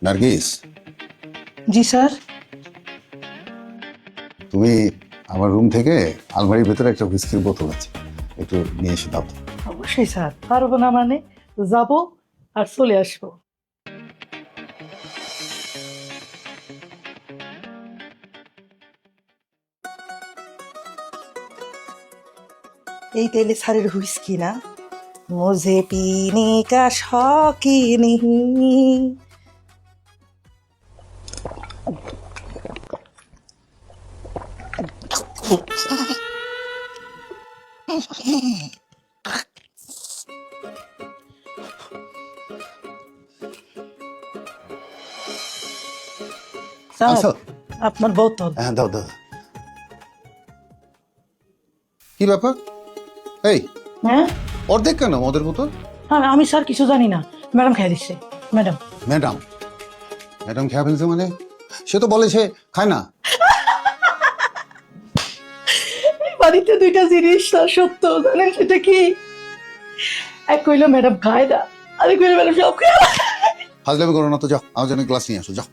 নার্গিস, জি sir. তুমি আমার room থেকে আলমারির ভেতরে একটা হুইস্কির বোতল আছে, একটু নিয়ে এসে দাও তো। অবশ্যই স্যার, পারবো না মানে? যাবো আর চলে আসবো। এই তেলে স্যারের হুইস্কি না? মুঝে পিনে কা শৌকি নেহি। স্যার, আচ্ছা, আপনার বোতল। হ্যাঁ দাও দাও। কি ব্যাপার? এই, হ্যাঁ, অর্ধেক কেন মদের বোতল? আমি স্যার কিছু জানি না, ম্যাডাম খাই দিচ্ছে। ম্যাডাম। ম্যাডাম? ম্যাডাম খেয়ে ফেলছে মানে? সে তো বলে সে খায় না। বাড়িতে দুইটা জিনিস স্যার সত্য, জানেন সেটা কি? এক কইলো ম্যাডাম খায় না, আরেক কইলো ম্যাডাম সব খায়। ফাজলামি করো না তো, যাও আমার জন্য গ্লাস নিয়ে আসো, যাও।